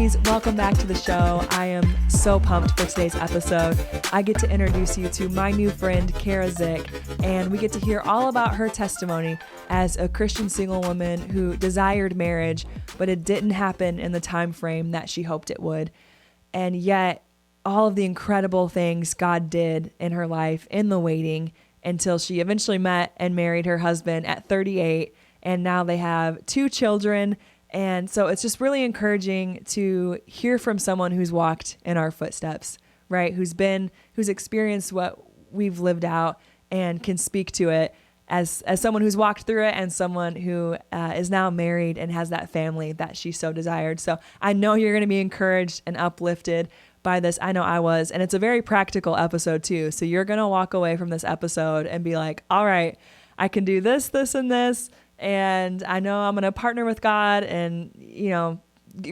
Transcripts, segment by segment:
ladies, welcome back to the show. I am so pumped for today's episode. I get to introduce you to my new friend, Kara Zick, and we get to hear all about her testimony as a Christian single woman who desired marriage, but it didn't happen in the time frame that she hoped it would. And yet, all of the incredible things God did in her life in the waiting until she eventually met and married her husband at 38, and now they have 2 children. And so it's just really encouraging to hear from someone who's walked in our footsteps, right? Who's experienced what we've lived out and can speak to it as someone who's walked through it and someone who is now married and has that family that she so desired. So I know you're going to be encouraged and uplifted by this. I know I was, and it's a very practical episode too. So you're going to walk away from this episode and be like, all right, I can do this, this, and this. And I know I'm going to partner with God, and,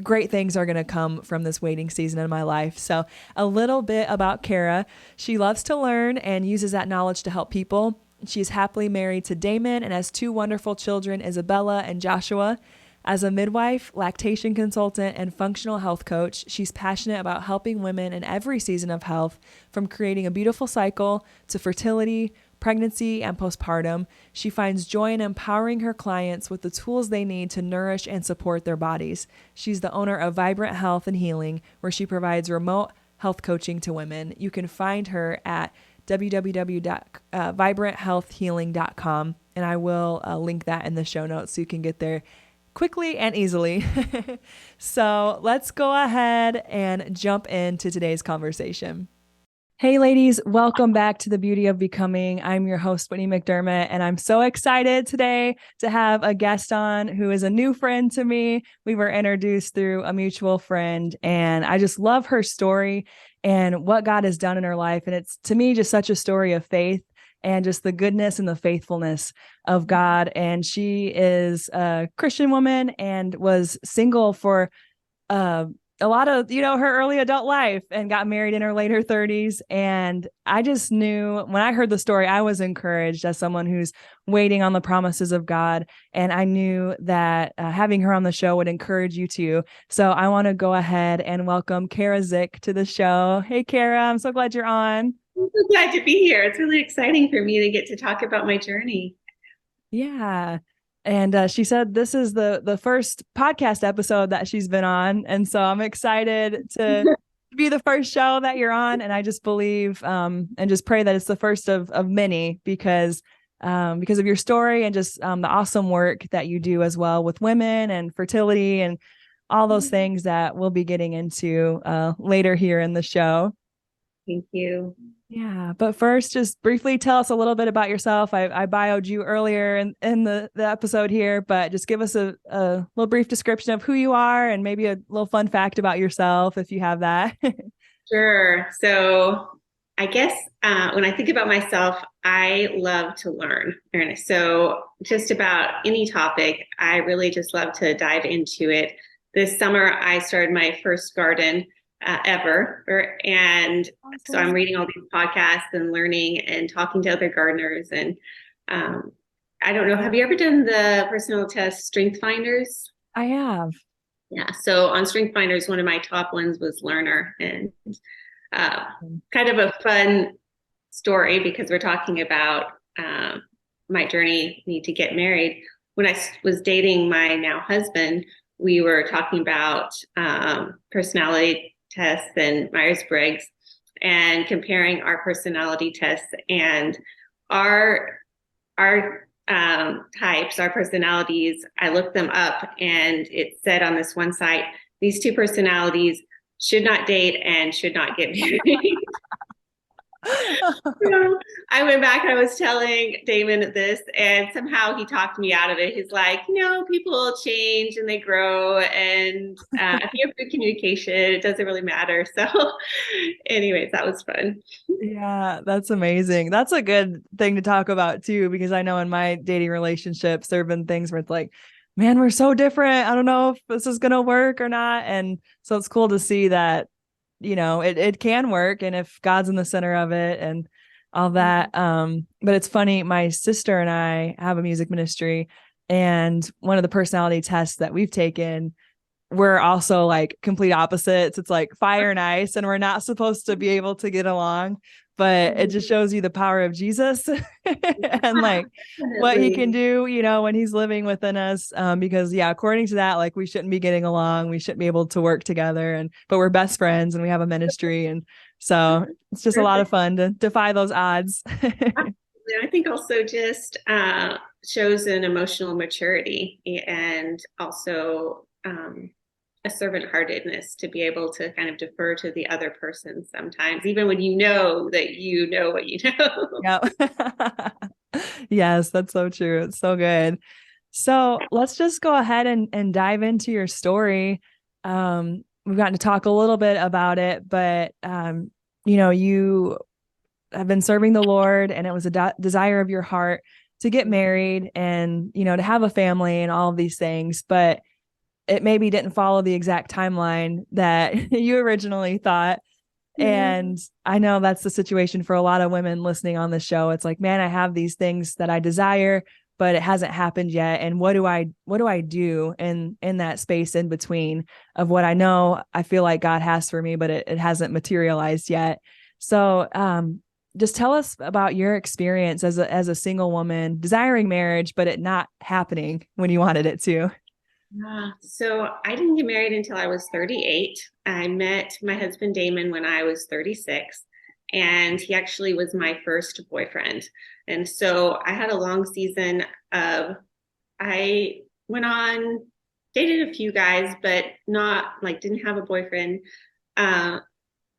great things are going to come from this waiting season in my life. So a little bit about Kara. She loves to learn and uses that knowledge to help people. She's happily married to Damon and has 2 wonderful children, Isabella and Joshua. As a midwife, lactation consultant, and functional health coach, she's passionate about helping women in every season of health, from creating a beautiful cycle to fertility, pregnancy, and postpartum. She finds joy in empowering her clients with the tools they need to nourish and support their bodies. She's the owner of Vibrant Health and Healing, where she provides remote health coaching to women. You can find her at www.vibranthealthhealing.com, and I will link that in the show notes so you can get there quickly and easily. So let's go ahead and jump into today's conversation. Hey ladies, welcome back to The Beauty of Becoming. I'm your host, Whitney McDermott, and I'm so excited today to have a guest on who is a new friend to me. We were introduced through a mutual friend, and I just love her story and what God has done in her life. And it's, to me, just such a story of faith and just the goodness and the faithfulness of God. And she is a Christian woman and was single for a lot of, her early adult life, and got married in her later 30s. And I just knew when I heard the story, I was encouraged as someone who's waiting on the promises of God. And I knew that having her on the show would encourage you too. So I want to go ahead and welcome Kara Zick to the show. Hey, Kara, I'm so glad you're on. I'm so glad to be here. It's really exciting for me to get to talk about my journey. Yeah. And she said this is the first podcast episode that she's been on. And so I'm excited to be the first show that you're on. And I just believe and just pray that it's the first of many because of your story and just the awesome work that you do as well with women and fertility and all those things that we'll be getting into later here in the show. Thank you. Yeah. But first, just briefly tell us a little bit about yourself. I bioed you earlier in the episode here, but just give us a little brief description of who you are and maybe a little fun fact about yourself if you have that. Sure. So I guess when I think about myself, I love to learn. So just about any topic, I really just love to dive into it. This summer, I started my first garden ever. And awesome. So I'm reading all these podcasts and learning and talking to other gardeners. And I don't know, have you ever done the personal test Strength Finders? I have. Yeah. So on Strength Finders, one of my top ones was learner, and kind of a fun story because we're talking about my journey, need to get married. When I was dating my now husband, we were talking about personality tests and Myers-Briggs and comparing our personality tests and our types, our personalities. I looked them up and it said on this one site, these 2 personalities should not date and should not get married. So I went back and I was telling Damon this, and somehow he talked me out of it. He's like, people change and they grow, and if you have good communication, it doesn't really matter. So anyways, that was fun. Yeah, that's amazing. That's a good thing to talk about too, because I know in my dating relationships, there have been things where it's like, man, we're so different. I don't know if this is going to work or not. And so it's cool to see that it can work, and if God's in the center of it and all that. But it's funny, my sister and I have a music ministry, and one of the personality tests that we've taken we're also like complete opposites. It's like fire and ice, and we're not supposed to be able to get along, but it just shows you the power of Jesus and like what he can Definitely. do, when he's living within us. Because yeah, according to that, like we shouldn't be getting along. We shouldn't be able to work together, but we're best friends and we have a ministry. And so it's just a lot of Perfect. fun to defy those odds. I think also just shows an emotional maturity and also a servant heartedness to be able to kind of defer to the other person sometimes, even when you know that you know what you know. Yep. Yes, that's so true. It's so good. So let's just go ahead and dive into your story. We've gotten to talk a little bit about it, but you have been serving the Lord, and it was a desire of your heart to get married and to have a family and all of these things, but it maybe didn't follow the exact timeline that you originally thought. Yeah. And I know that's the situation for a lot of women listening on the show. It's like, man, I have these things that I desire, but it hasn't happened yet. And what do I do in that space in between of what I know I feel like God has for me, but it hasn't materialized yet. So just tell us about your experience as a single woman desiring marriage, but it not happening when you wanted it to. So I didn't get married until I was 38. I met my husband Damon when I was 36, and he actually was my first boyfriend. And so I had a long season of, I went on, dated a few guys, but not like didn't have a boyfriend. Uh,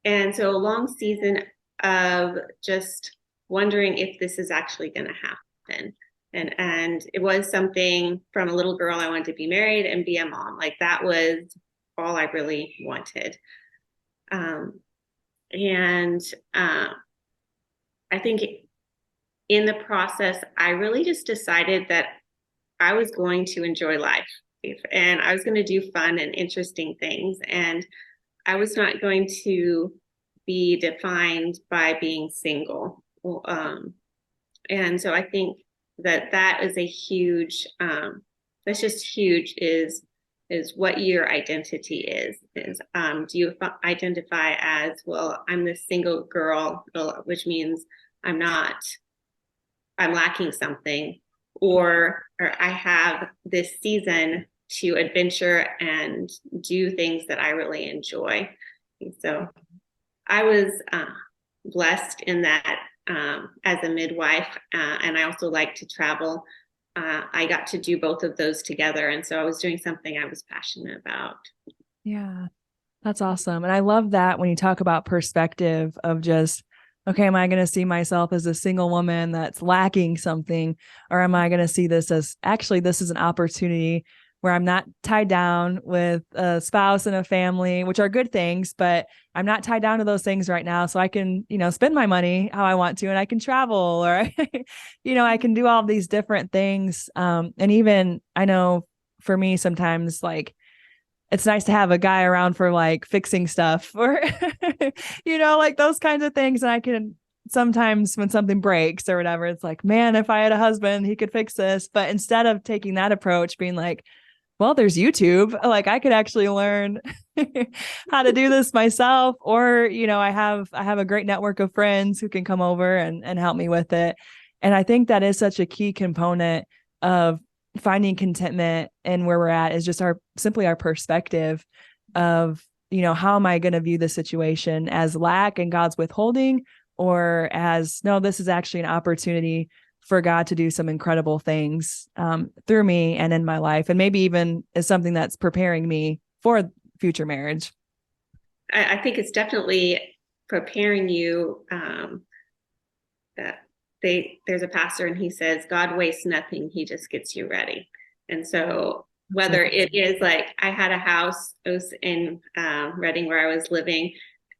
and so a long season of just wondering if this is actually going to happen. And it was something from a little girl, I wanted to be married and be a mom. Like that was all I really wanted. Um, and I think in the process, I really just decided that I was going to enjoy life and I was going to do fun and interesting things. And I was not going to be defined by being single. And so I think that is a huge, that's just huge is what your identity is do you identify as, well, I'm this single girl, which means I'm not, I'm lacking something, or I have this season to adventure and do things that I really enjoy. So I was blessed in that as a midwife, and I also like to travel. I got to do both of those together. And so I was doing something I was passionate about. Yeah. That's awesome. And I love that when you talk about perspective of just, okay, am I going to see myself as a single woman that's lacking something? Or am I going to see this as actually, this is an opportunity where I'm not tied down with a spouse and a family, which are good things, but I'm not tied down to those things right now. So I can, spend my money how I want to, and I can travel, or, I can do all these different things. And even I know for me, sometimes like, it's nice to have a guy around for like fixing stuff or, like those kinds of things. And I can sometimes when something breaks or whatever, it's like, man, if I had a husband, he could fix this. But instead of taking that approach, being like, well, there's YouTube, like I could actually learn how to do this myself. Or, I have a great network of friends who can come over and help me with it. And I think that is such a key component of finding contentment and where we're at, is just simply our perspective of, how am I going to view the situation as lack and God's withholding, or as, no, this is actually an opportunity for God to do some incredible things through me and in my life. And maybe even is something that's preparing me for future marriage. I think it's definitely preparing you. That there's a pastor and he says, God wastes nothing. He just gets you ready. And so whether it is like, I had a house, it was in Reading where I was living.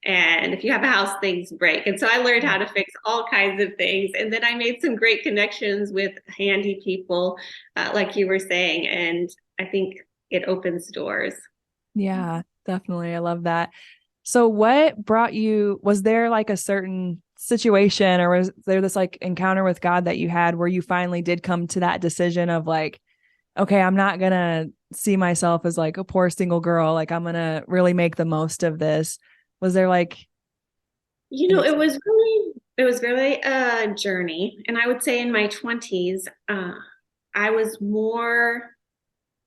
And if you have a house, things break. And so I learned how to fix all kinds of things. And then I made some great connections with handy people, like you were saying. And I think it opens doors. Yeah, definitely. I love that. So what brought you, was there like a certain situation, or was there this like encounter with God that you had where you finally did come to that decision of like, okay, I'm not gonna see myself as like a poor single girl. Like I'm gonna really make the most of this. Was there like You know, any? it was really a journey. And I would say in my 20s, I was more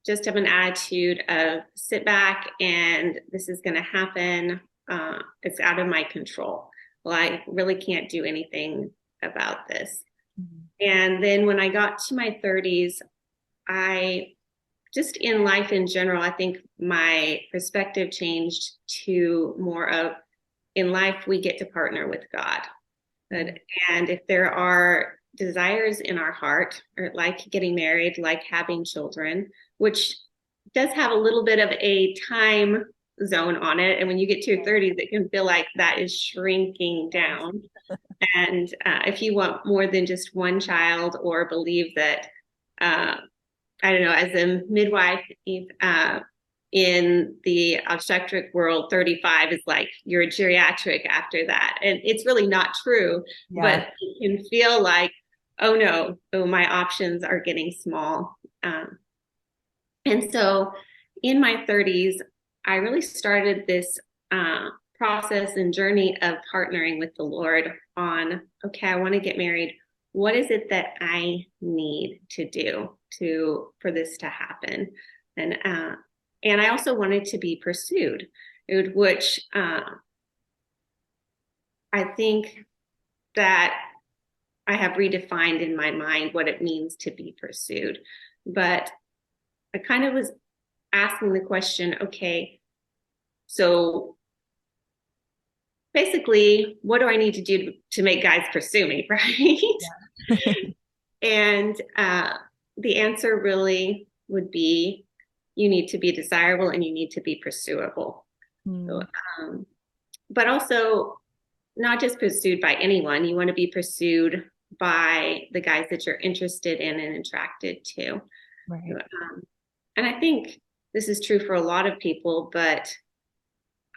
just of an attitude of sit back and this is going to happen. It's out of my control. Well, I really can't do anything about this. And then when I got to my 30s, I just in life in general, I think my perspective changed to more of in life, we get to partner with God. And if there are desires in our heart, or like getting married, like having children, which does have a little bit of a time zone on it. And when you get to your 30s, it can feel like that is shrinking down. And if you want more than just one child or believe that, I don't know, as a midwife, in the obstetric world, 35 is like you're a geriatric after that. And it's really not true, Yeah. but it can feel like, oh no, oh, my options are getting small. And so in my 30s, I really started this process and journey of partnering with the Lord on, okay, I want to get married. What is it that I need to do for this to happen? And I also wanted to be pursued, which I think that I have redefined in my mind what it means to be pursued. But I kind of was asking the question, okay, so basically, what do I need to do to make guys pursue me, right? Yeah. And the answer really would be you need to be desirable and you need to be pursuable. So, but also not just pursued by anyone. You want to be pursued by the guys that you're interested in and attracted to. Right. So, and I think this is true for a lot of people, but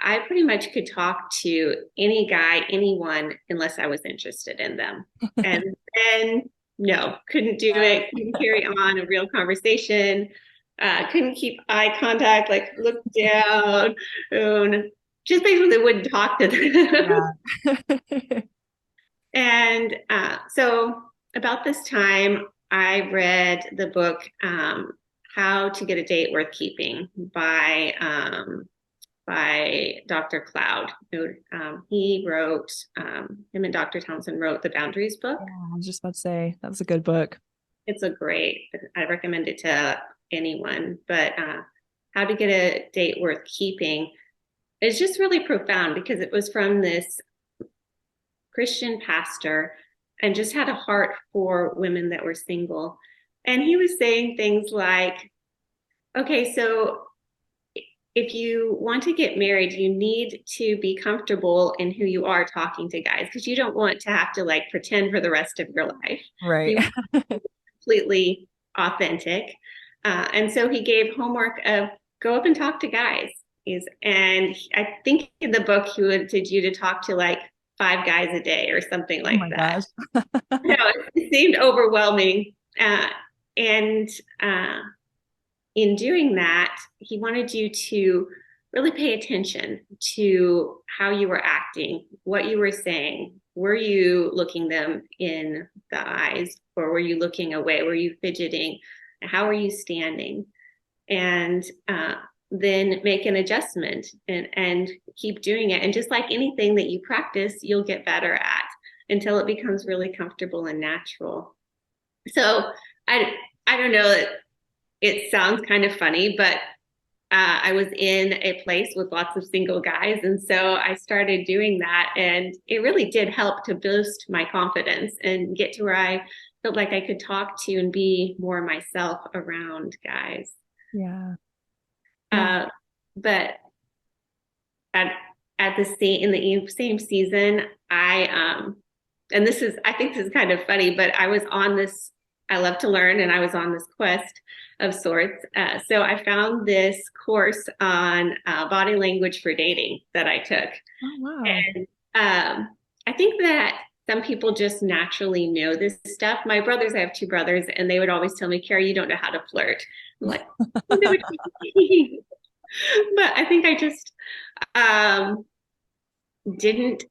I pretty much could talk to any guy, anyone, unless I was interested in them. And then, no, couldn't do it, couldn't carry on a real conversation, couldn't keep eye contact, like look down, and just basically wouldn't talk to them. Yeah. And so, about this time, I read the book How to Get a Date Worth Keeping by Dr. Cloud. He wrote, him and Dr. Townsend wrote the Boundaries book. Yeah, I was just about to say that was a good book. It's I recommend it to anyone, but How to Get a Date Worth Keeping is just really profound because it was from this Christian pastor and just had a heart for women that were single. And he was saying things like, okay, so if you want to get married, you need to be comfortable in who you are talking to guys because you don't want to have to like pretend for the rest of your life. Right. You want to be completely authentic. And so he gave homework of go up and talk to guys. And I think in the book he wanted you to talk to like 5 guys a day or something Oh like my that. gosh. No, it seemed overwhelming. And in doing that, he wanted you to really pay attention to how you were acting, what you were saying. Were you looking them in the eyes or were you looking away? Were you fidgeting? How are you standing? And then make an adjustment and keep doing it. And just like anything that you practice, you'll get better at until it becomes really comfortable and natural. So I don't know, it sounds kind of funny, but I was in a place with lots of single guys. And so I started doing that. And it really did help to boost my confidence and get to where I felt like I could talk to and be more myself around guys. Yeah. Yeah. But at the same in the same season, and I think this is kind of funny, but I was on this. I love to learn, and I was on this quest of sorts. So I found this course on body language for dating that I took, Oh wow. and I think that some people just naturally know this stuff. My brothers, I have 2 brothers, and they would always tell me, "Carrie, you don't know how to flirt." I'm like, I know what you mean. But I think I just didn't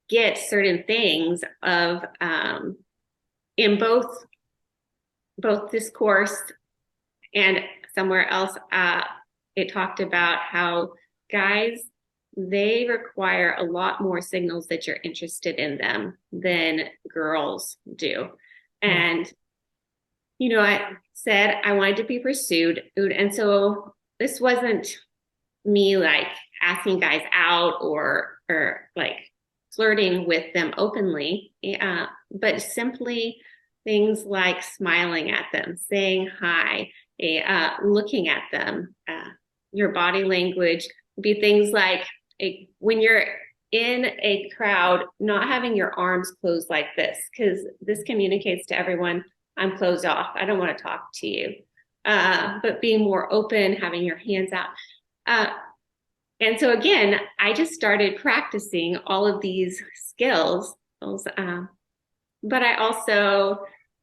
get certain things of in both this course and somewhere else. It talked about how guys, they require a lot more signals that you're interested in them than girls do. And I said I wanted to be pursued, and so this wasn't me like asking guys out or like flirting with them openly, but simply things like smiling at them, saying hi, looking at them. Your body language would be things like when you're in a crowd, not having your arms closed like this, because this communicates to everyone, I'm closed off. I don't want to talk to you. But being more open, having your hands out. And so again, I just started practicing all of these skills. But I also,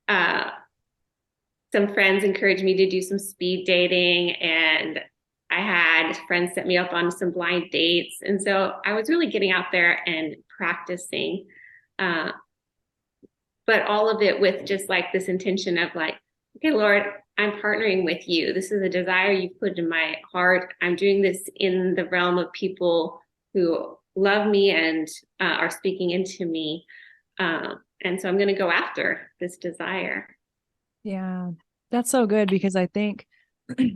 some friends encouraged me to do some speed dating, and I had friends set me up on some blind dates. And so I was really getting out there and practicing. But all of it with just like this intention of like, okay, Lord, I'm partnering with you. This is a desire you've put in my heart. I'm doing this in the realm of people who love me and are speaking into me. And so I'm going to go after this desire. Yeah, that's so good, because I think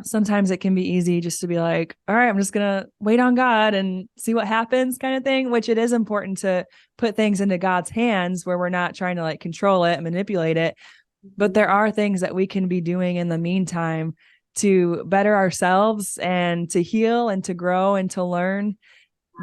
sometimes it can be easy just to be like, all right, I'm just going to wait on God and see what happens kind of thing, which it is important to put things into God's hands where we're not trying to like control it and manipulate it. But there are things that we can be doing in the meantime to better ourselves and to heal and to grow and to learn,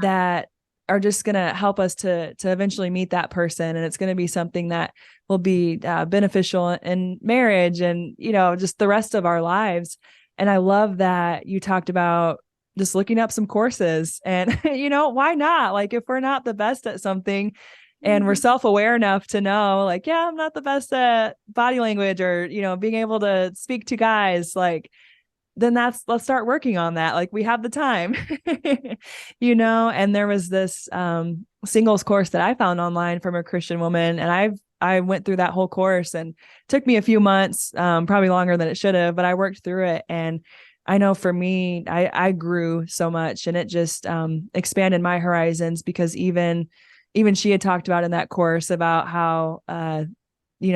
that are just going to help us to eventually meet that person. And it's going to be something that will be beneficial in marriage and, just the rest of our lives. And I love that you talked about just looking up some courses and, why not? Like if we're not the best at something and we're self-aware enough to know like, yeah, I'm not the best at body language or, being able to speak to guys, like, then let's start working on that. Like we have the time, and there was this singles course that I found online from a Christian woman. And I went through that whole course, and it took me a few months, probably longer than it should have, but I worked through it. And I know for me, I grew so much, and it just expanded my horizons, because even she had talked about in that course about how,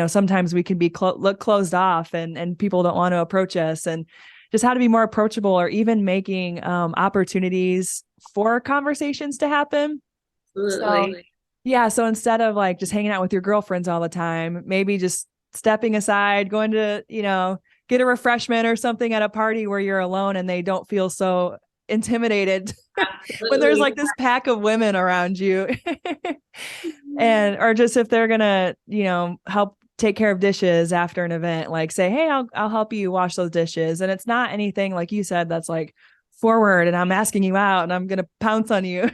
sometimes we can be look closed off and people don't want to approach us, and just how to be more approachable, or even making opportunities for conversations to happen. Absolutely. So, yeah. So instead of like just hanging out with your girlfriends all the time, maybe just stepping aside, going to, get a refreshment or something at a party where you're alone and they don't feel so intimidated when there's like this pack of women around you. And, or just if they're going to, help take care of dishes after an event, like say, hey, I'll help you wash those dishes. And it's not anything like you said, that's like forward and I'm asking you out and I'm going to pounce on you.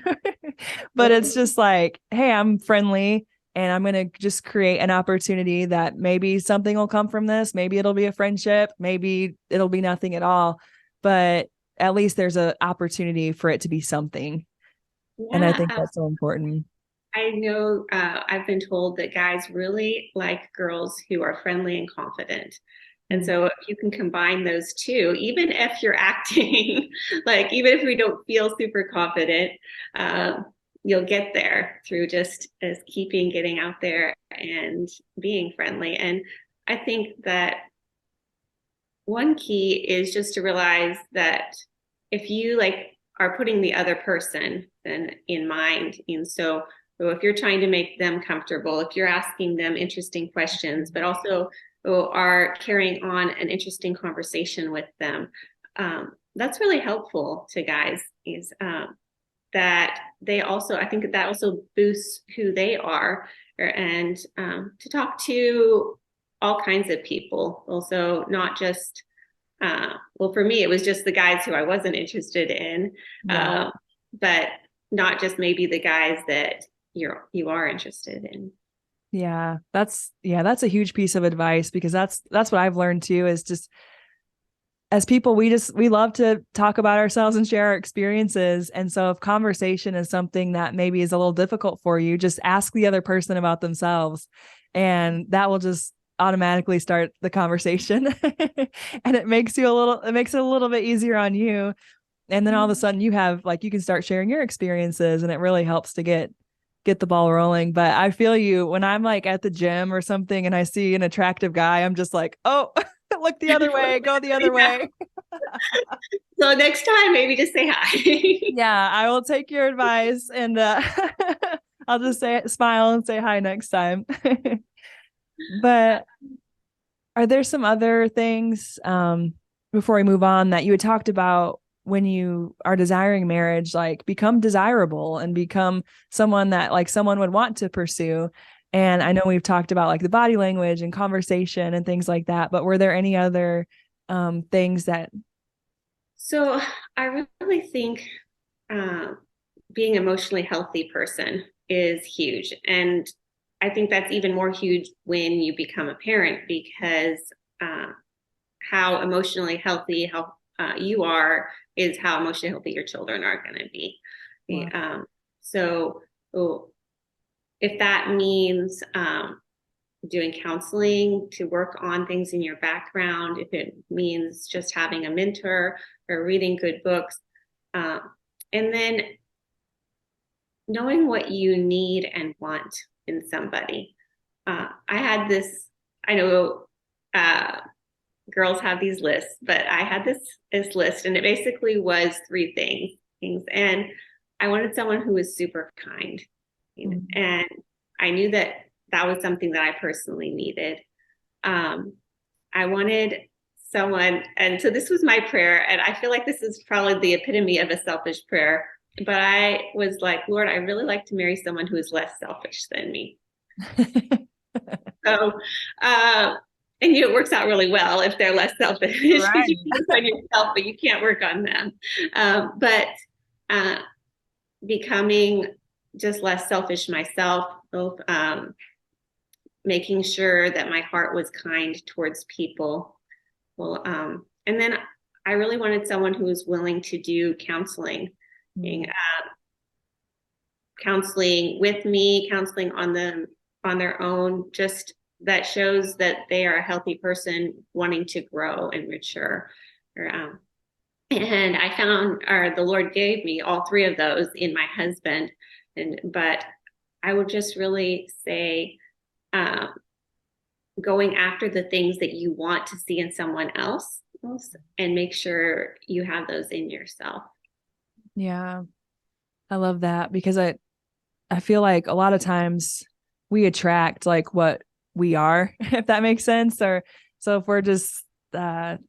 But it's just like, hey, I'm friendly and I'm going to just create an opportunity that maybe something will come from this. Maybe it'll be a friendship. Maybe it'll be nothing at all, but at least there's an opportunity for it to be something. Yeah, and I think that's so important. I know I've been told that guys really like girls who are friendly and confident. And so if you can combine those two, even if you're acting like, even if we don't feel super confident, you'll get there through just as getting out there and being friendly. And I think that one key is just to realize that if you like are putting the other person then in mind, and so if you're trying to make them comfortable, if you're asking them interesting questions, but also are carrying on an interesting conversation with them, that's really helpful to guys. Is that they also, I think that also boosts who they are, and to talk to all kinds of people. Also, not just well, for me, it was just the guys who I wasn't interested in, but not just maybe the guys that you are interested in. Yeah, that's a huge piece of advice, because that's what I've learned too, is just as people, we love to talk about ourselves and share our experiences. And so if conversation is something that maybe is a little difficult for you, just ask the other person about themselves, and that will just automatically start the conversation. And it makes it a little bit easier on you. And then all of a sudden you have like, you can start sharing your experiences, and it really helps to get the ball rolling. But I feel you when I'm like at the gym or something and I see an attractive guy, I'm just like, oh, look the other way, go the other Yeah. way. So next time, maybe just say hi. Yeah, I will take your advice, and I'll just smile and say hi next time. But are there some other things before we move on that you had talked about when you are desiring marriage, like become desirable and become someone that like someone would want to pursue? And I know we've talked about like the body language and conversation and things like that, but were there any other things that? So I really think uh, being an emotionally healthy person is huge. And I think that's even more huge when you become a parent, because uh, how emotionally healthy how you are is how emotionally healthy your children are going to be. Wow. So if that means doing counseling to work on things in your background, if it means just having a mentor or reading good books, and then knowing what you need and want in somebody. I had this, I know girls have these lists, but I had this list, and it basically was three things. And I wanted someone who was super kind. Mm-hmm. And I knew that that was something that I personally needed. I wanted someone, and so this was my prayer, and I feel like this is probably the epitome of a selfish prayer, but I was like, Lord, I really like to marry someone who is less selfish than me. So, and it works out really well if they're less selfish. Right. You can work on yourself, but you can't work on them. But becoming just less selfish myself, both making sure that my heart was kind towards people. Well, and then I really wanted someone who was willing to do counseling, counseling with me, counseling on them on their own, just that shows that they are a healthy person wanting to grow and mature. And I found, or the Lord gave me all three of those in my husband. But I would just really say, going after the things that you want to see in someone else, and make sure you have those in yourself. Yeah, I love that, because I feel like a lot of times we attract like what we are, if that makes sense. Or so if we're just even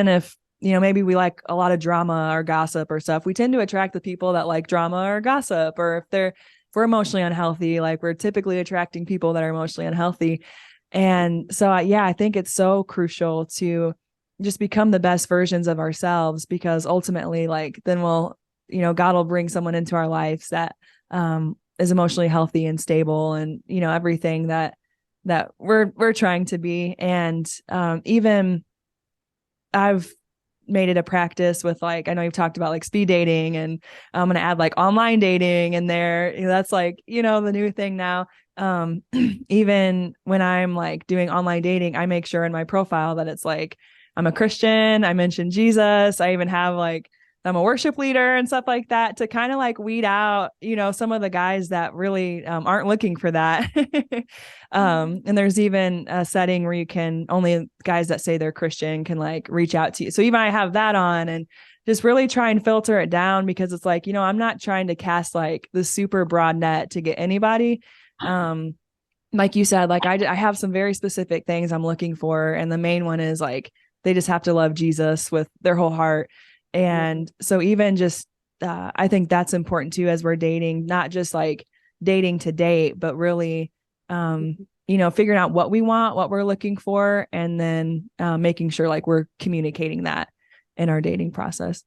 if, maybe we like a lot of drama or gossip or stuff, we tend to attract the people that like drama or gossip. Or if we're emotionally unhealthy, like we're typically attracting people that are emotionally unhealthy. And so, yeah, I think it's so crucial to just become the best versions of ourselves, because ultimately, like, then God will bring someone into our lives that is emotionally healthy and stable, and everything that we're trying to be. And even I've made it a practice with, like, I know you've talked about like speed dating, and I'm going to add like online dating in there. That's like, the new thing now. Even when I'm like doing online dating, I make sure in my profile that it's like, I'm a Christian. I mention Jesus. I even have like, I'm a worship leader and stuff like that, to kind of like weed out, some of the guys that really aren't looking for that. And there's even a setting where you can, only guys that say they're Christian can like reach out to you. So even I have that on, and just really try and filter it down, because it's like, I'm not trying to cast like the super broad net to get anybody. Like you said, like I have some very specific things I'm looking for. And the main one is like, they just have to love Jesus with their whole heart. And so even just, I think that's important too, as we're dating, not just like dating to date, but really, figuring out what we want, what we're looking for, and then making sure like we're communicating that in our dating process.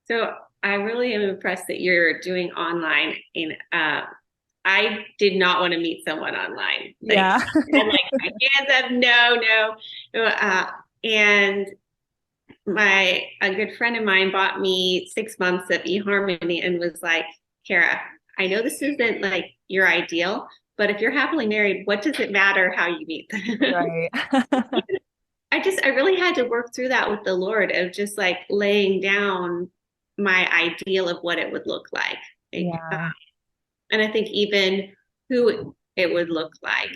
So I really am impressed that you're doing online. I did not want to meet someone online. Yeah. I'm like, my hands up, no. And a good friend of mine bought me 6 months of eHarmony and was like, Kara, I know this isn't like your ideal, but if you're happily married, what does it matter how you meet them? Right. I really had to work through that with the Lord of just like laying down my ideal of what it would look like. Yeah. And I think even who it would look like,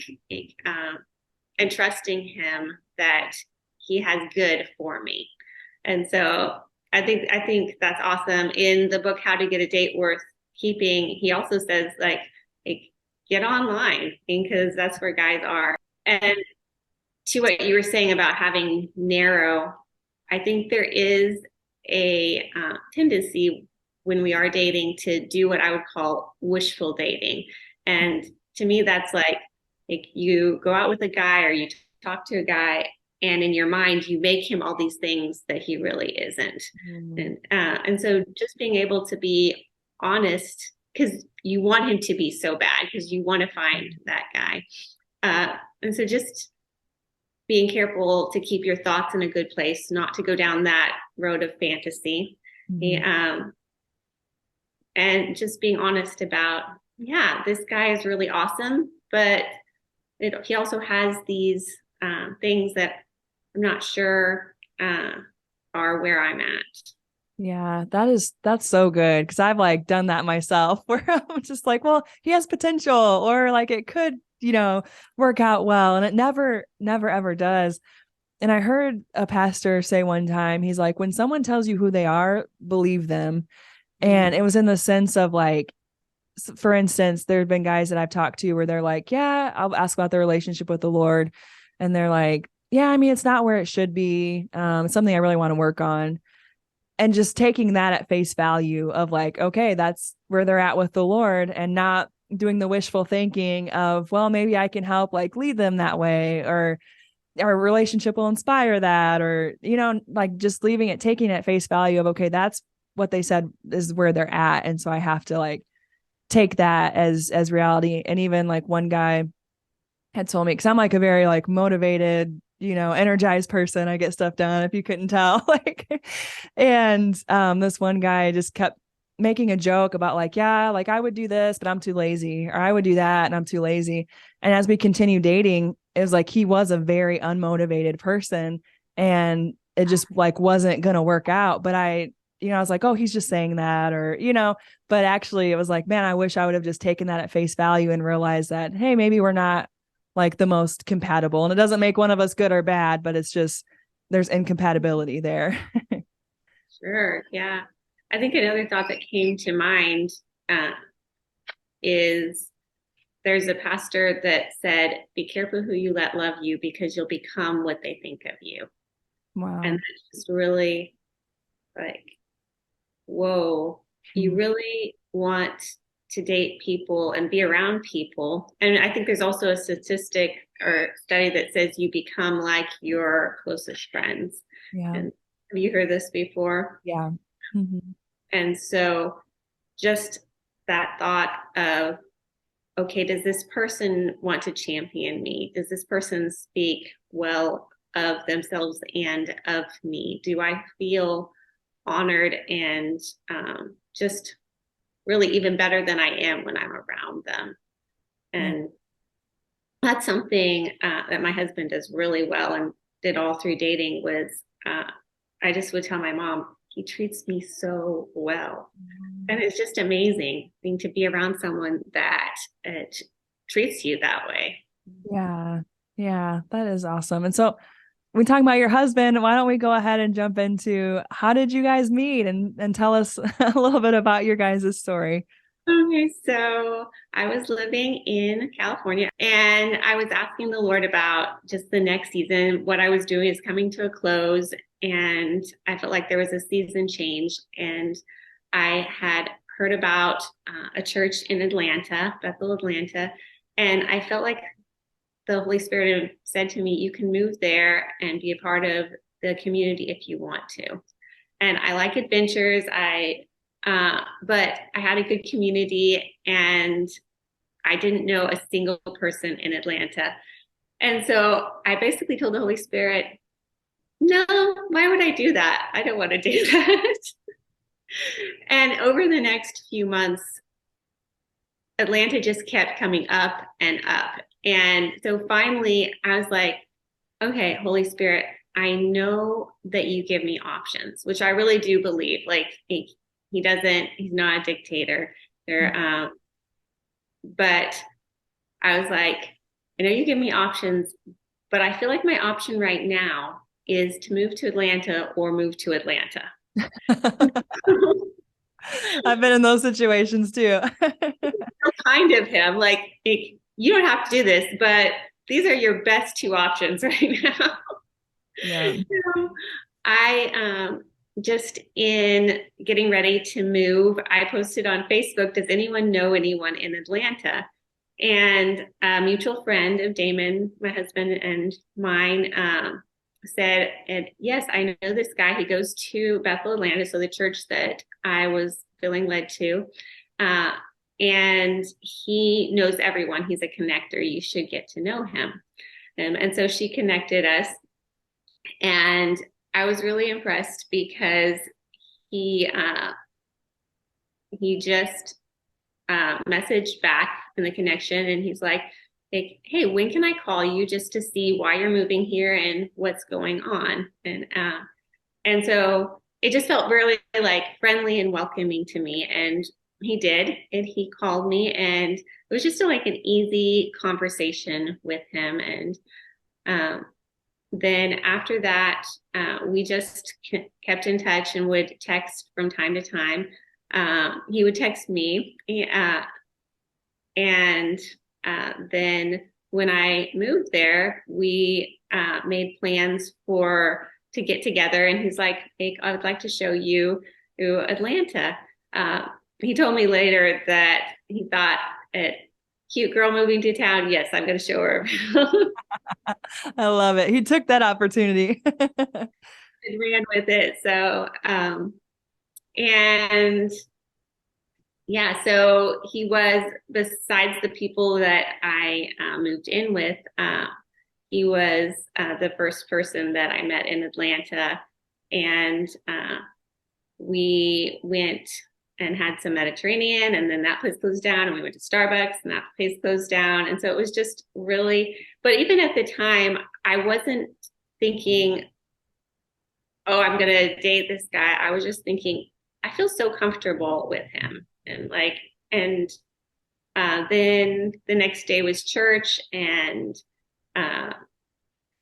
and trusting him that he has good for me. And so I think that's awesome. In the book How to Get a Date Worth Keeping, he also says like hey, get online because that's where guys are. And to what you were saying about having narrow, I think there is a tendency when we are dating to do what I would call wishful dating. And to me, that's like you go out with a guy or you talk to a guy, and in your mind, you make him all these things that he really isn't. Mm. And so just being able to be honest because you want him to be so bad because you want to find that guy. And so just being careful to keep your thoughts in a good place, not to go down that road of fantasy. Mhm. And just being honest about, yeah, this guy is really awesome, but he also has these things that I'm not sure are where I'm at. Yeah, that's so good because I've like done that myself where I'm just like, well, he has potential or like it could, work out well and it never ever does. And I heard a pastor say one time, he's like, when someone tells you who they are, believe them. And it was in the sense of like, for instance, there have been guys that I've talked to where they're like, yeah, I'll ask about their relationship with the Lord. And they're like, yeah, I mean, it's not where it should be. It's something I really want to work on. And just taking that at face value of like, okay, that's where they're at with the Lord and not doing the wishful thinking of, well, maybe I can help like lead them that way or our relationship will inspire that or, like just leaving it, taking it at face value of, okay, that's what they said is where they're at. And so I have to like take that as reality. And even like one guy had told me, because I'm like a very like motivated, energized person. I get stuff done if you couldn't tell. Like, and this one guy just kept making a joke about like, yeah, like I would do this, but I'm too lazy, or I would do that and I'm too lazy. And as we continue dating, it was like he was a very unmotivated person and it just like wasn't gonna work out. But I was like, oh, he's just saying that, or, but actually it was like, man, I wish I would have just taken that at face value and realized that, hey, maybe we're not like the most compatible. And it doesn't make one of us good or bad, but it's just there's incompatibility there. Sure. Yeah. I think another thought that came to mind uh, is there's a pastor that said, be careful who you let love you because you'll become what they think of you. And Wow. that's just really like, whoa, you Hmm. really want to date people and be around people. And I think there's also a statistic or study that says you become like your closest friends. Yeah. And have you heard this before? Yeah. Hmm. And so just that thought of, okay, does this person want to champion me? Does this person speak well of themselves and of me? Do I feel honored and just really even better than I am when I'm around them? Yeah. And that's something that my husband does really well and did all through dating was I just would tell my mom, he treats me so well. And it's just amazing thing to be around someone that treats you that way. Yeah. Yeah. That is awesome. And so we talking about your husband. Why don't we go ahead and jump into how did you guys meet and tell us a little bit about your guys' story? Okay, so I was living in California and I was asking the Lord about just the next season. What I was doing is coming to a close, and I felt like there was a season change. And I had heard about a church in Atlanta, Bethel, Atlanta, and I felt like the Holy Spirit said to me, you can move there and be a part of the community if you want to. And I like adventures. But I had a good community and I didn't know a single person in Atlanta. And so I basically told the Holy Spirit, no, why would I do that? I don't want to do that. And over the next few months, Atlanta just kept coming up and up. And so finally, I was like, okay, Holy Spirit, I know that you give me options, which I really do believe. Like he doesn't, he's not a dictator. There, but I was like, I know you give me options, but I feel like my option right now is to move to Atlanta or move to Atlanta. I've been in those situations too. Kind of him, like you don't have to do this, but these are your best two options right now. Yeah. So I just in getting ready to move, I posted on Facebook, does anyone know anyone in Atlanta? And a mutual friend of Damon, my husband and mine, said, and yes, I know this guy. He goes to Bethel, Atlanta, so the church that I was feeling led to. And he knows everyone. He's a connector. You should get to know him. And so she connected us. And I was really impressed because he just messaged back in the connection, and he's like, hey, when can I call you just to see why you're moving here and what's going on? And so it just felt really like friendly and welcoming to me. And he did, and he called me, and it was just like an easy conversation with him. And then after that, we just kept in touch and would text from time to time. He would text me, and then when I moved there, we made plans to get together. And he's like, hey, I would like to show you Atlanta. He told me later that he thought, cute girl moving to town. Yes, I'm going to show her. I love it. He took that opportunity. And ran with it. So, and yeah, so he was, besides the people that I moved in with, he was the first person that I met in Atlanta. And we went and had some Mediterranean, and then that place closed down, and we went to Starbucks, and that place closed down. And so it was just really, but even at the time, I wasn't thinking, oh, I'm going to date this guy. I was just thinking, I feel so comfortable with him. And then the next day was church, and I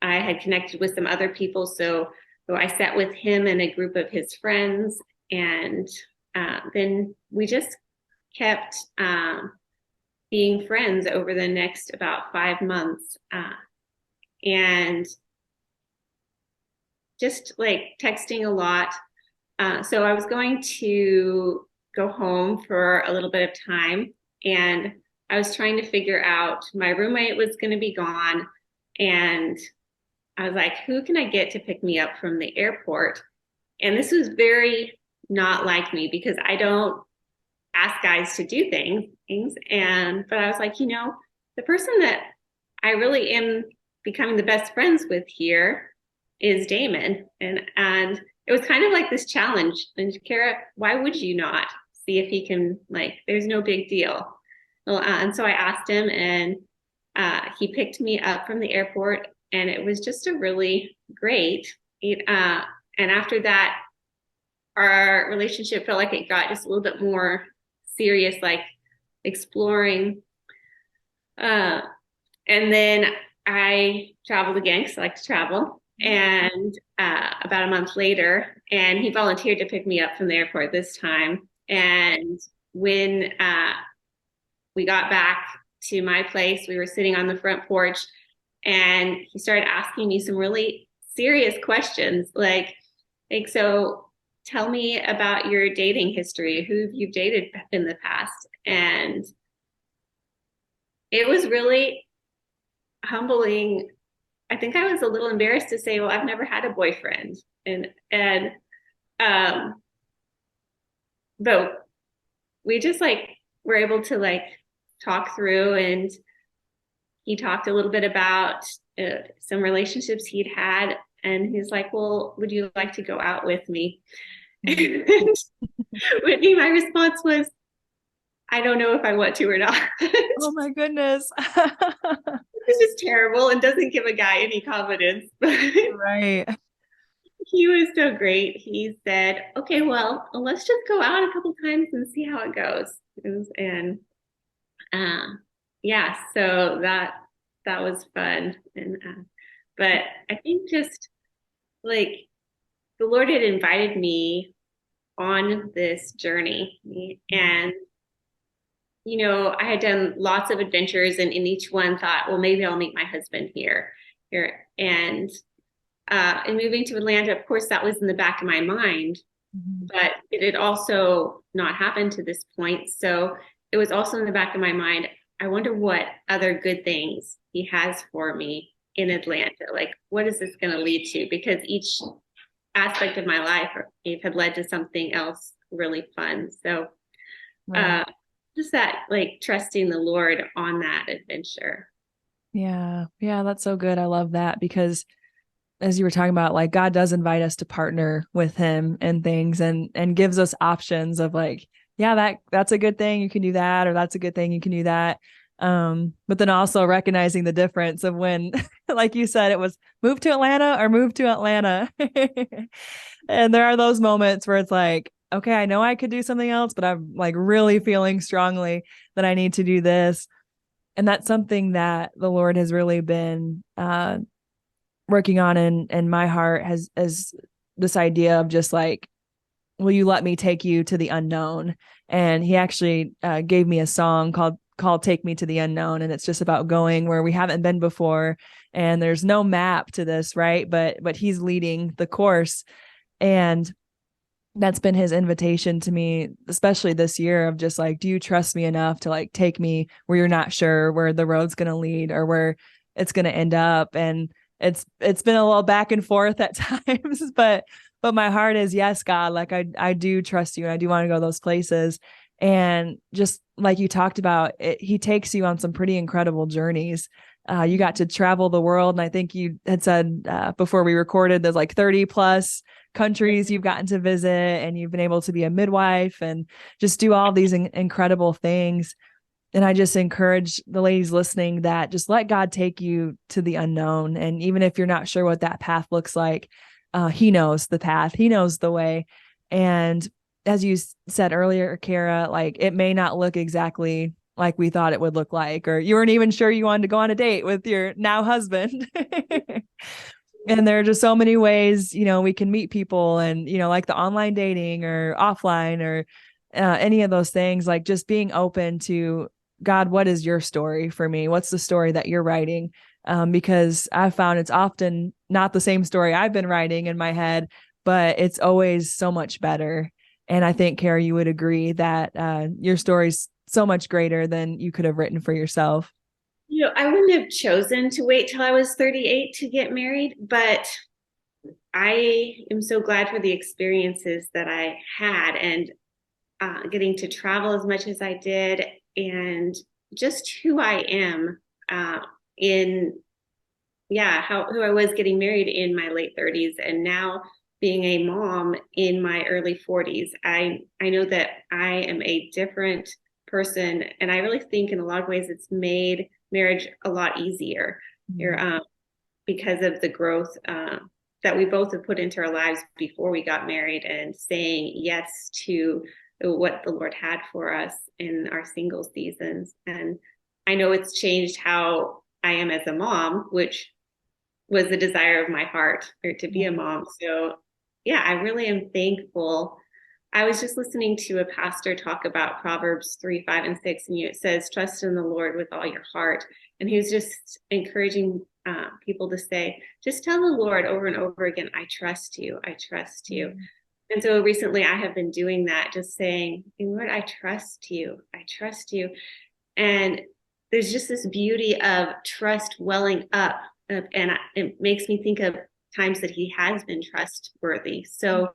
had connected with some other people. So I sat with him and a group of his friends, and then we just kept being friends over the next about 5 months, and just like texting a lot. So I was going to go home for a little bit of time, and I was trying to figure out, my roommate was going to be gone, and I was like, who can I get to pick me up from the airport? And this was very not like me, because I don't ask guys to do things. But I was like, the person that I really am becoming the best friends with here is Damon. And it was kind of like this challenge. And Kara, why would you not see if he can, like, there's no big deal. Well, and so I asked him, and he picked me up from the airport, and it was just a really great. And after that, our relationship felt like it got just a little bit more serious, like exploring. And then I traveled again, because I like to travel. And about a month later, and he volunteered to pick me up from the airport this time. And when we got back to my place, we were sitting on the front porch, and he started asking me some really serious questions, like, so tell me about your dating history, who you've dated in the past. And it was really humbling. I think I was a little embarrassed to say, well, I've never had a boyfriend. But we just were able to talk through, and he talked a little bit about some relationships he'd had. And he's like, well, would you like to go out with me? Mm. And Whitney, my response was, I don't know if I want to or not. Oh my goodness. It's just terrible and doesn't give a guy any confidence. But Right. he was so great. He said, okay, well, let's just go out a couple times and see how it goes. And uh, yeah, so that was fun. And but I think just like the Lord had invited me on this journey, and I had done lots of adventures, and in each one thought, well, maybe I'll meet my husband here, and moving to Atlanta, of course, that was in the back of my mind, Mhm. but it had also not happened to this point. So it was also in the back of my mind. I wonder what other good things he has for me in Atlanta. Like, what is this going to lead to? Because each aspect of my life had led to something else really fun. So Right. uh, just that, like, trusting the Lord on that adventure. Yeah. Yeah, that's so good. I love that because as you were talking about, like God does invite us to partner with him and things and gives us options of like, yeah, that's a good thing, you can do that, or that's a good thing, you can do that. But then also recognizing the difference of when, like you said, it was move to Atlanta or move to Atlanta. And there are those moments where it's like, okay, I know I could do something else, but I'm like really feeling strongly that I need to do this. And that's something that the Lord has really been working on in my heart has as this idea of just like, will you let me take you to the unknown? And he actually gave me a song called Take Me to the Unknown, and it's just about going where we haven't been before, and there's no map to this, right? But he's leading the course, and that's been his invitation to me, especially this year, of just like, do you trust me enough to like take me where you're not sure where the road's going to lead or where it's going to end up? And it's been a little back and forth at times, but my heart is yes, God, like I do trust you and I do want to go those places. And just like you talked about, he takes you on some pretty incredible journeys. You got to travel the world, and I think you had said before we recorded, there's like 30 plus countries you've gotten to visit, and you've been able to be a midwife and just do all these incredible things. And I just encourage the ladies listening that just let God take you to the unknown. And even if you're not sure what that path looks like, he knows the path, he knows the way. And as you said earlier, Kara, like it may not look exactly like we thought it would look like, or you weren't even sure you wanted to go on a date with your now husband. And there are just so many ways, we can meet people, and, like the online dating or offline or any of those things, like just being open to God, what is your story for me? What's the story that you're writing? Because I've found it's often not the same story I've been writing in my head, but it's always so much better. And I think, Carrie, you would agree that your story's so much greater than you could have written for yourself. I wouldn't have chosen to wait till I was 38 to get married, but I am so glad for the experiences that I had, and getting to travel as much as I did, and just who I am in, yeah, who I was getting married in my late 30s, and now being a mom in my early 40s. I know that I am a different person, and I really think in a lot of ways it's made marriage a lot easier here, because of the growth that we both have put into our lives before we got married, and saying yes to what the Lord had for us in our single seasons. And I know it's changed how I am as a mom, which was the desire of my heart, or to be a mom. So yeah, I really am thankful. I was just listening to a pastor talk about Proverbs 3, 5, and 6, and it says, trust in the Lord with all your heart. And he was just encouraging people to say, just tell the Lord over and over again, I trust you, I trust you. And so recently I have been doing that, just saying, Lord, I trust you, I trust you. And there's just this beauty of trust welling up, and it makes me think of times that he has been trustworthy. So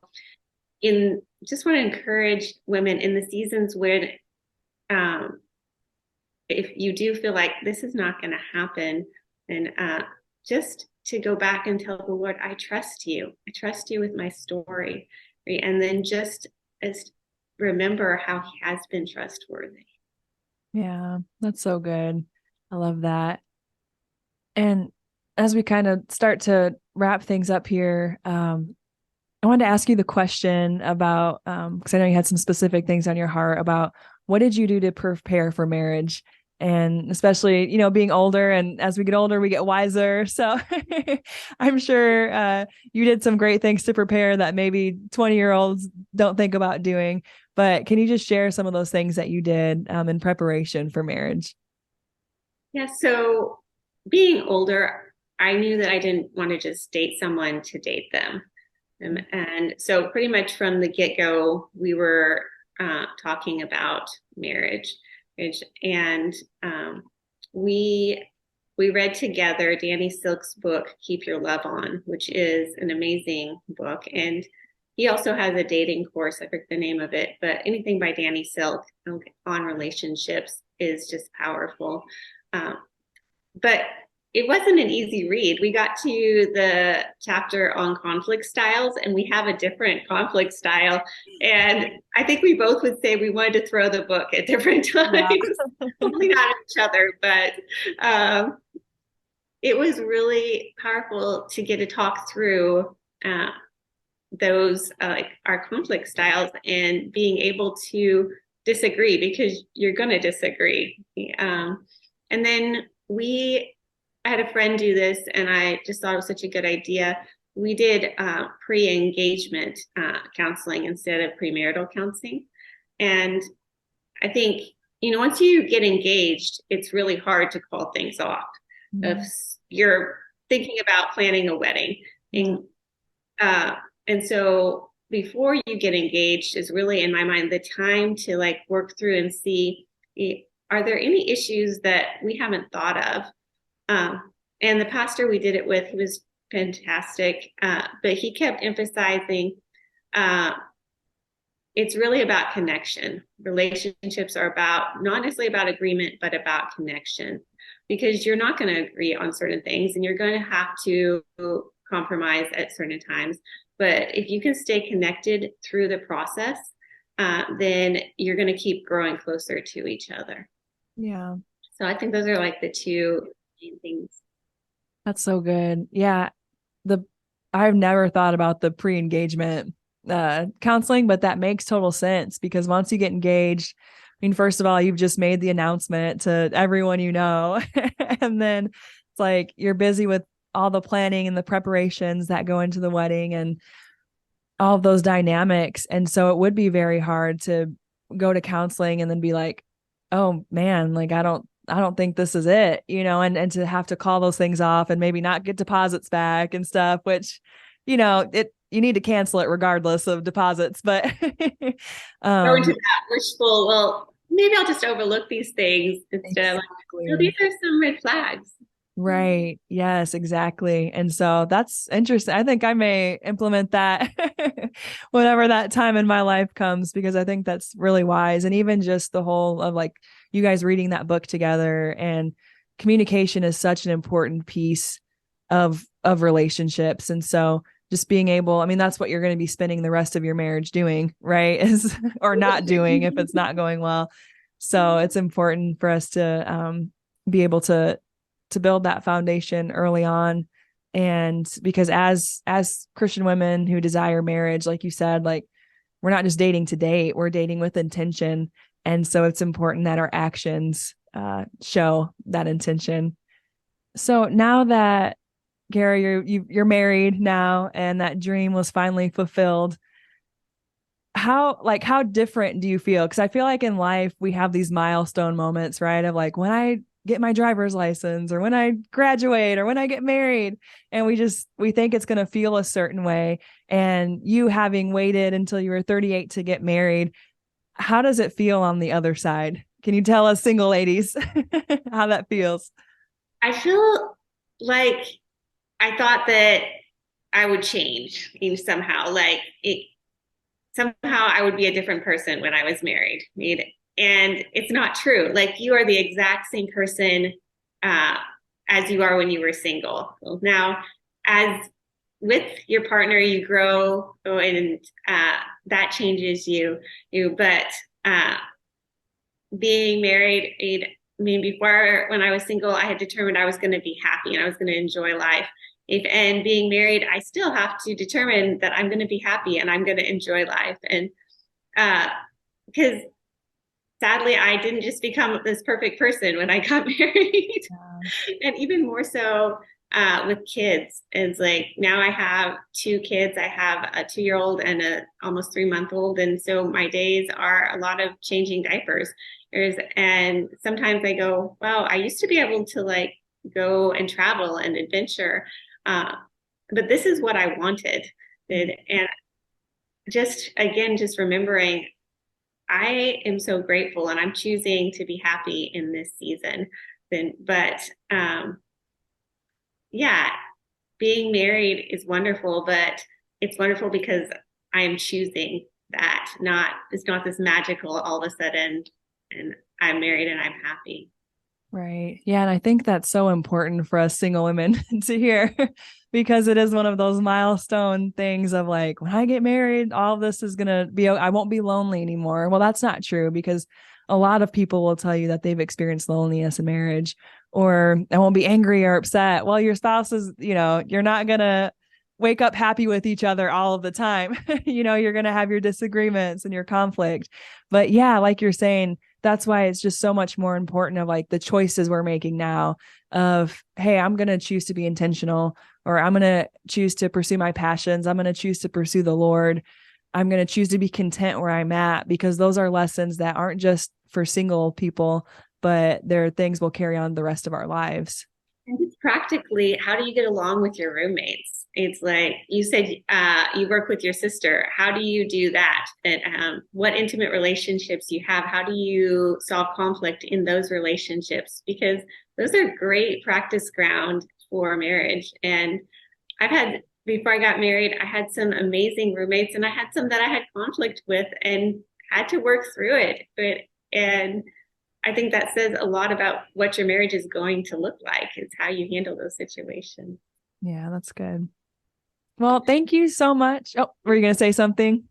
just want to encourage women in the seasons when if you do feel like this is not going to happen, then just to go back and tell the Lord, I trust you. I trust you with my story. Right? And then just as remember how he has been trustworthy. Yeah, that's so good. I love that. And as we kind of start to wrap things up here, I wanted to ask you the question about, because I know you had some specific things on your heart about what did you do to prepare for marriage? And especially, being older, and as we get older, we get wiser. So I'm sure you did some great things to prepare that maybe 20-year-olds don't think about doing. But can you just share some of those things that you did in preparation for marriage? Yeah, so being older, I knew that I didn't want to just date someone to date them. And so pretty much from the get-go, we were talking about marriage. And we read together Danny Silk's book, Keep Your Love On, which is an amazing book. And he also has a dating course, I forget the name of it, but anything by Danny Silk on relationships is just powerful. But it wasn't an easy read. We got to the chapter on conflict styles, and we have a different conflict style. And I think we both would say we wanted to throw the book at different times, yeah. Hopefully not at each other, but it was really powerful to get to talk through those our conflict styles and being able to disagree, because you're going to disagree. And then I had a friend do this, and I just thought it was such a good idea. We did pre-engagement counseling instead of premarital counseling. And I think, once you get engaged, it's really hard to call things off. Mm-hmm. If you're thinking about planning a wedding. And so before you get engaged is really, in my mind, the time to work through and see, are there any issues that we haven't thought of? And the pastor we did it with, he was fantastic, but he kept emphasizing it's really about connection. Relationships are not necessarily about agreement, but about connection, because you're not going to agree on certain things and you're going to have to compromise at certain times. But if you can stay connected through the process, then you're going to keep growing closer to each other. Yeah. So I think those are the two main things. That's so good. Yeah. I've never thought about the pre-engagement counseling, but that makes total sense, because once you get engaged, I mean, first of all, you've just made the announcement to everyone you know, and then it's you're busy with all the planning and the preparations that go into the wedding and all of those dynamics. And so it would be very hard to go to counseling and then be like, oh man, I don't think this is it, and to have to call those things off and maybe not get deposits back and stuff, which, you need to cancel it regardless of deposits, but go into that wishful, well, maybe I'll just overlook these things instead of these are some red flags. Right. Yes, exactly. And so that's interesting. I think I may implement that whenever that time in my life comes, because I think that's really wise. And even just the whole of you guys reading that book together, and communication is such an important piece of relationships. And so just being able, I mean, that's what you're going to be spending the rest of your marriage doing, right? Is or not doing if it's not going well. So it's important for us to be able to build that foundation early on. And because as Christian women who desire marriage, like you said, we're not just dating to date, we're dating with intention. And so it's important that our actions show that intention. So now that, Gary, you're married now, and that dream was finally fulfilled, how different do you feel? Because I feel like in life we have these milestone moments, right? Of when I get my driver's license, or when I graduate, or when I get married, and we think it's going to feel a certain way. And you, having waited until you were 38 to get married, how does it feel on the other side? Can you tell us single ladies how that feels? I feel like I thought that I would change somehow, somehow I would be a different person when I was married. And it's not true. You are the exact same person as you are when you were single. Now, as with your partner, you grow, and that changes but uh, being married, I mean, before, when I was single, I had determined I was going to be happy and I was going to enjoy life. And being married, I still have to determine that I'm going to be happy and I'm going to enjoy life. And because sadly, I didn't just become this perfect person when I got married. And even more so with kids. It's like now I have two kids. I have a 2-year-old and a almost 3-month-old. And so my days are a lot of changing diapers. And sometimes I go, wow, I used to be able to like go and travel and adventure. But this is what I wanted. And just, again, just remembering I am so grateful and I'm choosing to be happy in this season. But yeah, being married is wonderful, but it's wonderful because I am choosing that. It's not this magical all of a sudden and I'm married and I'm happy. Right. Yeah. And I think that's so important for us single women to hear because it is one of those milestone things of like, when I get married, all this is going to be, I won't be lonely anymore. Well, that's not true because a lot of people will tell you that they've experienced loneliness in marriage, or I won't be angry or upset. Well, your spouse is, you're not going to wake up happy with each other all of the time. You're going to have your disagreements and your conflict. But yeah, like you're saying, that's why it's just so much more important of like the choices we're making now of, hey, I'm going to choose to be intentional, or I'm going to choose to pursue my passions. I'm going to choose to pursue the Lord. I'm going to choose to be content where I'm at, because those are lessons that aren't just for single people, but they're things we'll carry on the rest of our lives. And it's practically, how do you get along with your roommates? It's like you said, you work with your sister. How do you do that? And what intimate relationships you have? How do you solve conflict in those relationships? Because those are great practice ground for marriage. And before I got married, I had some amazing roommates, and I had some that I had conflict with and had to work through it. And I think that says a lot about what your marriage is going to look like. It's how you handle those situations. Yeah, that's good. Well, thank you so much. Oh, were you going to say something?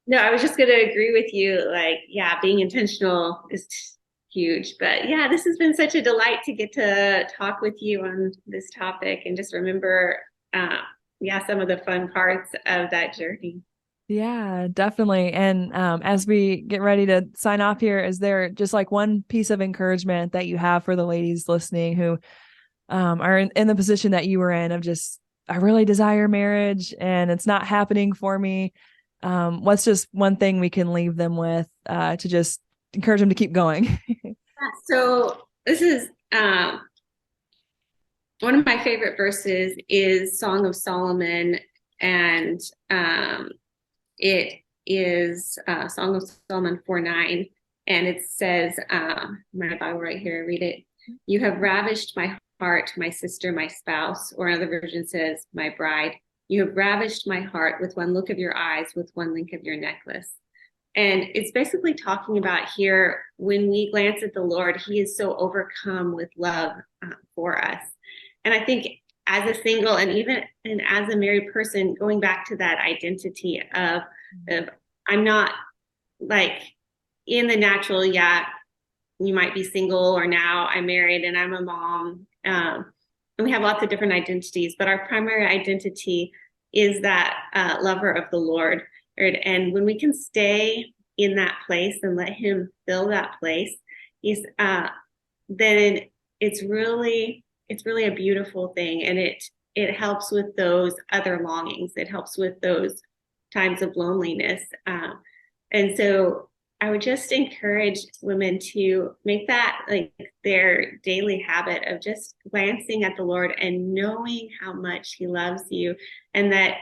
No, I was just going to agree with you. Like, yeah, being intentional is huge. But yeah, this has been such a delight to get to talk with you on this topic and just remember, some of the fun parts of that journey. Yeah, definitely. And as we get ready to sign off here, is there just like one piece of encouragement that you have for the ladies listening who are in the position that you were in of just, I really desire marriage and it's not happening for me? What's just one thing we can leave them with to just encourage them to keep going? So this is one of my favorite verses is Song of Solomon, and it is Song of Solomon 4:9, and it says, my Bible right here, read it. You have ravished my heart, my sister, my spouse, or another version says, my bride. You have ravished my heart with one look of your eyes, with one link of your necklace. And it's basically talking about here, when we glance at the Lord, he is so overcome with love for us. And I think as a single and as a married person, going back to that identity of I'm not like in the natural, yeah, you might be single, or now I'm married and I'm a mom. And we have lots of different identities, but our primary identity is that lover of the Lord. And when we can stay in that place and let him fill that place, then it's really a beautiful thing. And it helps with those other longings. It helps with those times of loneliness. And so I would just encourage women to make that like their daily habit of just glancing at the Lord and knowing how much he loves you and that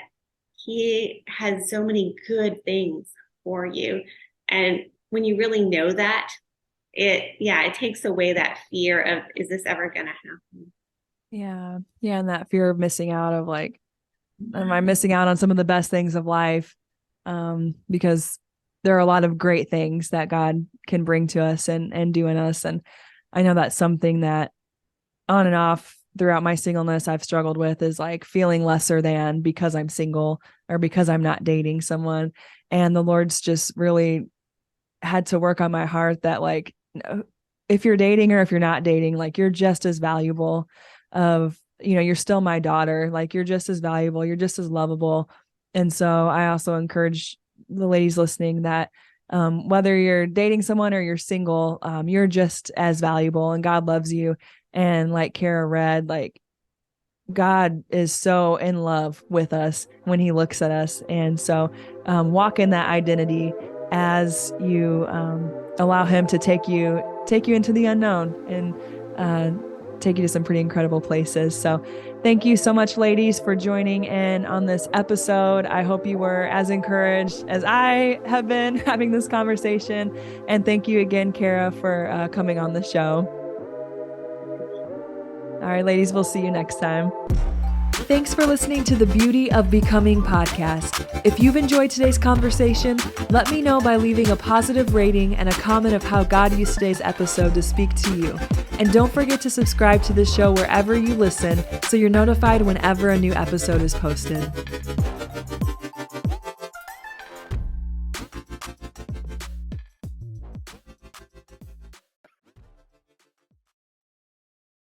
he has so many good things for you. And when you really know that, it takes away that fear of, is this ever going to happen? Yeah. Yeah. And that fear of missing out of like, am I missing out on some of the best things of life? Because there are a lot of great things that God can bring to us and do in us. And I know that's something that on and off throughout my singleness I've struggled with is like feeling lesser than because I'm single or because I'm not dating someone. And the Lord's just really had to work on my heart that like, if you're dating or if you're not dating, like you're just as valuable of, you're still my daughter. Like you're just as valuable. You're just as lovable. And so I also encourage the ladies listening that whether you're dating someone or you're single, you're just as valuable and God loves you. And like Kara read, like God is so in love with us when he looks at us. And so walk in that identity as you allow him to take you into the unknown and take you to some pretty incredible places. So thank you so much, ladies, for joining in on this episode. I hope you were as encouraged as I have been having this conversation. And thank you again, Kara, for coming on the show. All right, ladies, we'll see you next time. Thanks for listening to the Beauty of Becoming podcast. If you've enjoyed today's conversation, let me know by leaving a positive rating and a comment of how God used today's episode to speak to you. And don't forget to subscribe to the show wherever you listen so you're notified whenever a new episode is posted.